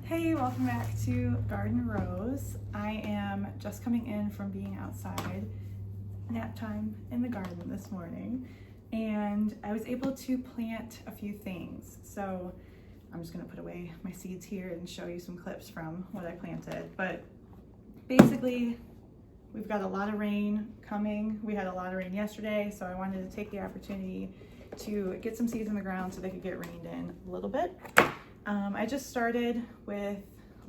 Hey, welcome back to Garden Rose. I am just coming in from being outside, nap time in the garden this morning, and I was able to plant a few things. So I'm just gonna put away my seeds here and show you some clips from what I planted. But basically, we've got a lot of rain coming. We had a lot of rain yesterday, so I wanted to take the opportunity to get some seeds in the ground so they could get rained in a little bit. I just started with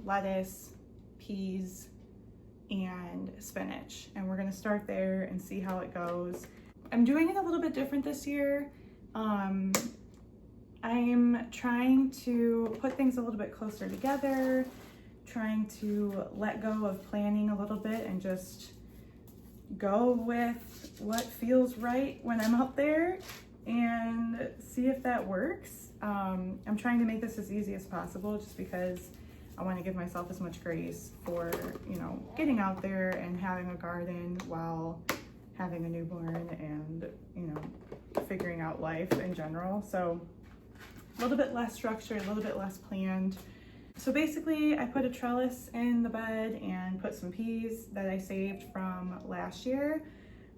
lettuce, peas, and spinach, and we're gonna start there and see how it goes. I'm doing it a little bit different this year. I'm trying to put things a little bit closer together, trying to let go of planning a little bit and just go with what feels right when I'm out there and see if that works. I'm trying to make this as easy as possible just because I want to give myself as much grace for, getting out there and having a garden while having a newborn and, figuring out life in general. So a little bit less structured, a little bit less planned. So basically I put a trellis in the bed and put some peas that I saved from last year.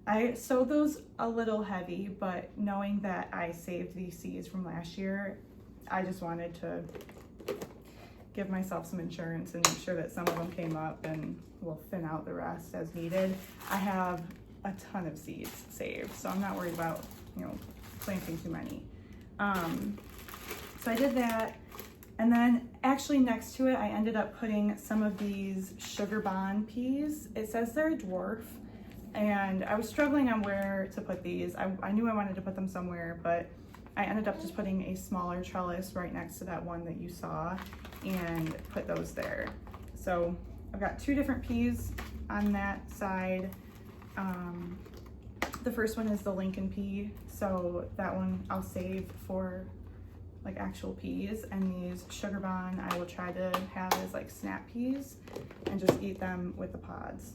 I sowed those a little heavy, but knowing that I saved these seeds from last year, I just wanted to give myself some insurance and make sure that some of them came up, and we'll thin out the rest as needed. I have a ton of seeds saved, so I'm not worried about, planting too many. So I did that. And then actually next to it, I ended up putting some of these sugar bond peas. It says they're a dwarf, and I was struggling on where to put these. I knew I wanted to put them somewhere, but I ended up just putting a smaller trellis right next to that one that you saw and put those there. So I've got two different peas on that side. The first one is the Lincoln pea, so that one I'll save for like actual peas, and these sugar bond I will try to have as like snap peas and just eat them with the pods.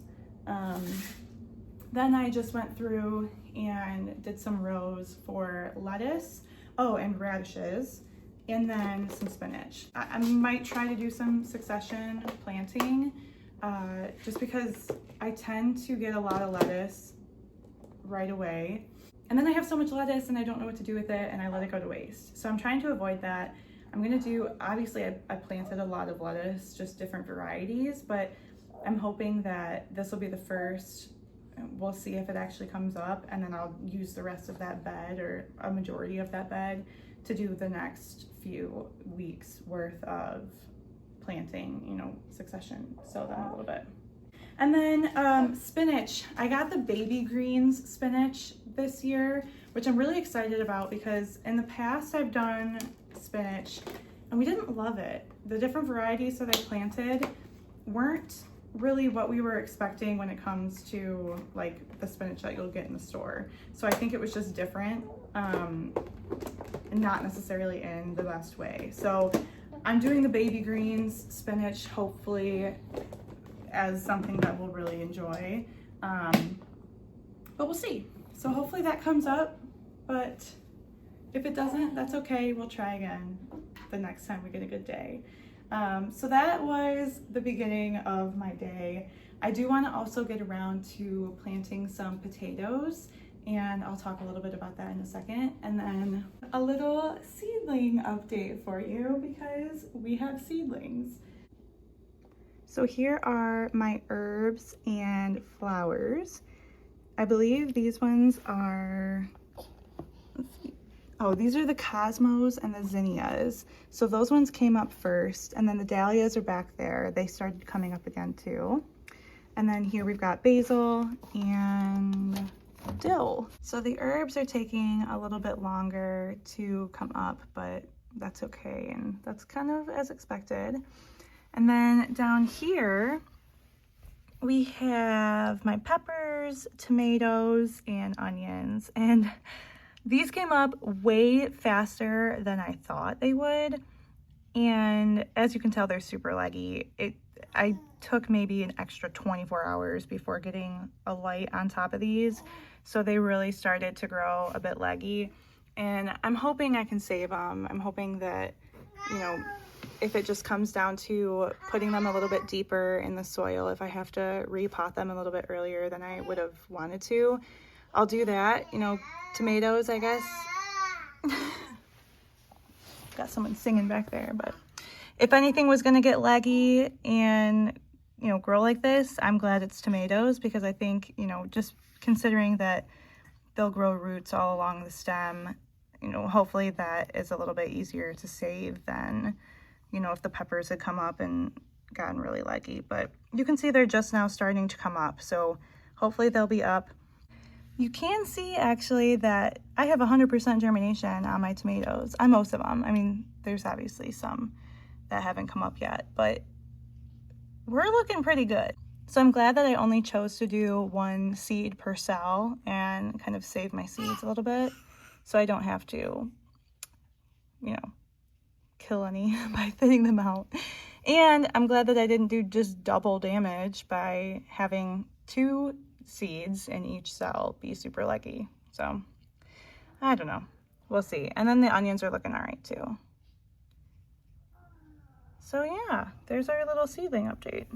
Then I just went through and did some rows for lettuce, and radishes, and then some spinach. I might try to do some succession planting, just because I tend to get a lot of lettuce right away. And then I have so much lettuce and I don't know what to do with it, and I let it go to waste. So I'm trying to avoid that. I'm gonna do, obviously I planted a lot of lettuce, just different varieties, but I'm hoping that this will be the first. We'll see if it actually comes up, and then I'll use the rest of that bed, or a majority of that bed, to do the next few weeks worth of planting, succession, sow them a little bit. And then spinach. I got the baby greens spinach this year, which I'm really excited about because in the past I've done spinach and we didn't love it. The different varieties that I planted weren't really what we were expecting when it comes to like the spinach that you'll get in the store. So I think it was just different, and not necessarily in the best way. So I'm doing the baby greens spinach, hopefully as something that we'll really enjoy, but we'll see. So hopefully that comes up, but if it doesn't, that's okay. We'll try again the next time we get a good day. So that was the beginning of my day. I do want to also get around to planting some potatoes, and I'll talk a little bit about that in a second. And then a little seedling update for you because we have seedlings. So here are my herbs and flowers. I believe these ones are, let's see. Oh, these are the cosmos and the zinnias. So those ones came up first, and then the dahlias are back there. They started coming up again too. And then here we've got basil and dill. So the herbs are taking a little bit longer to come up, but that's okay, and that's kind of as expected. And then down here, we have my peppers, tomatoes, and onions. And these came up way faster than I thought they would. And as you can tell, they're super leggy. I took maybe an extra 24 hours before getting a light on top of these. So they really started to grow a bit leggy. And I'm hoping I can save them. I'm hoping that, if it just comes down to putting them a little bit deeper in the soil, if I have to repot them a little bit earlier than I would have wanted to, I'll do that. You know, tomatoes, I guess. Got someone singing back there, but if anything was gonna get leggy and, you know, grow like this, I'm glad it's tomatoes, because I think, you know, just considering that they'll grow roots all along the stem, you know, hopefully that is a little bit easier to save than, you know, if the peppers had come up and gotten really leggy. But you can see they're just now starting to come up, so hopefully they'll be up. You can see actually that I have 100% germination on my tomatoes, on most of them. I mean, there's obviously some that haven't come up yet, but we're looking pretty good. So I'm glad that I only chose to do 1 seed per cell and kind of save my seeds a little bit, so I don't have to, you know, kill any by thinning them out. And I'm glad that I didn't do just double damage by having 2 seeds in each cell be super leggy. So I don't know, we'll see. And then the onions are looking all right too. So yeah, there's our little seedling update.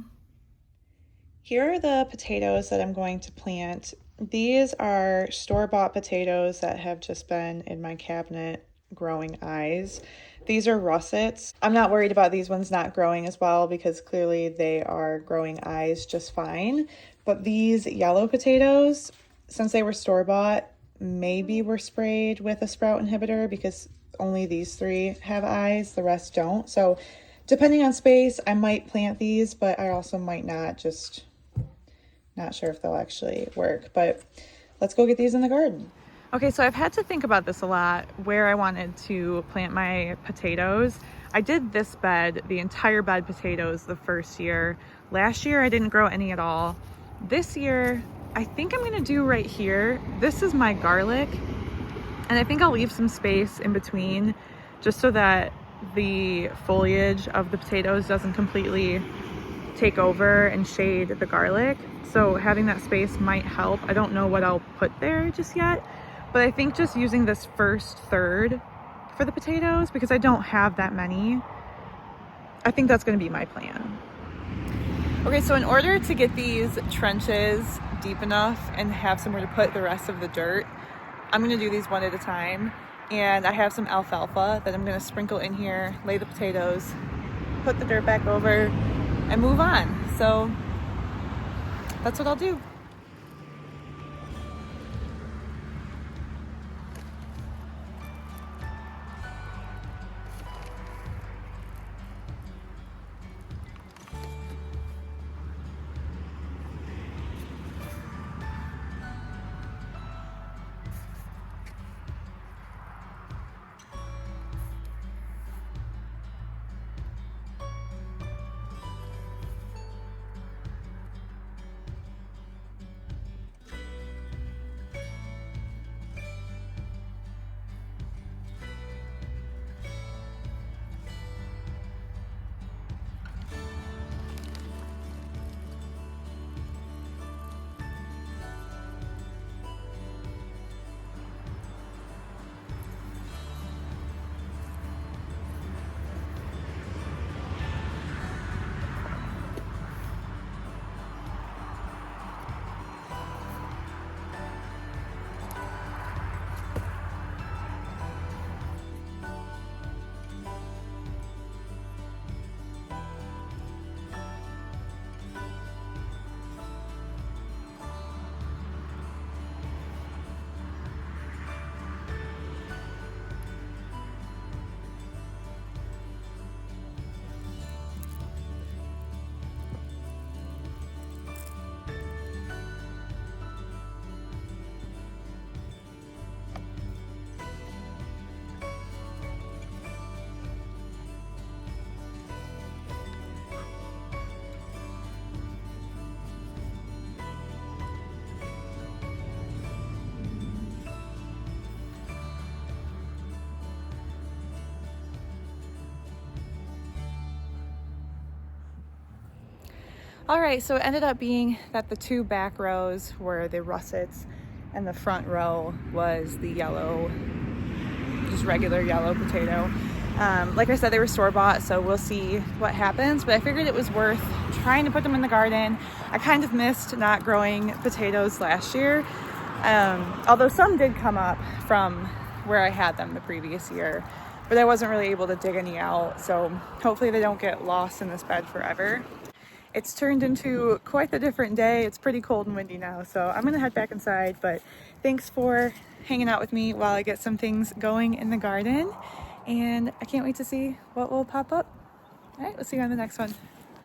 Here are the potatoes that I'm going to plant. These are store-bought potatoes that have just been in my cabinet growing eyes. These are russets. I'm not worried about these ones not growing as well because clearly they are growing eyes just fine. But these yellow potatoes, since they were store-bought, maybe were sprayed with a sprout inhibitor because only these 3 have eyes, the rest don't. So depending on space, I might plant these, but I also might not, just not sure if they'll actually work. But let's go get these in the garden. Okay, so I've had to think about this a lot, where I wanted to plant my potatoes. I did this bed, the entire bed potatoes, the first year. Last year, I didn't grow any at all. This year, I think I'm gonna do right here. This is my garlic, and I think I'll leave some space in between just so that the foliage of the potatoes doesn't completely take over and shade the garlic. So having that space might help. I don't know what I'll put there just yet, but I think just using this first third for the potatoes, because I don't have that many, I think that's going to be my plan. Okay, so in order to get these trenches deep enough and have somewhere to put the rest of the dirt, I'm going to do these one at a time. And I have some alfalfa that I'm going to sprinkle in here, lay the potatoes, put the dirt back over, and move on. So that's what I'll do. All right, so it ended up being that the 2 back rows were the russets and the front row was the yellow, just regular yellow potato. Like I said, they were store-bought, so we'll see what happens, but I figured it was worth trying to put them in the garden. I kind of missed not growing potatoes last year, although some did come up from where I had them the previous year, but I wasn't really able to dig any out, so hopefully they don't get lost in this bed forever. It's turned into quite the different day. It's pretty cold and windy now, so I'm gonna head back inside, but thanks for hanging out with me while I get some things going in the garden, and I can't wait to see what will pop up. All right, we'll see you on the next one.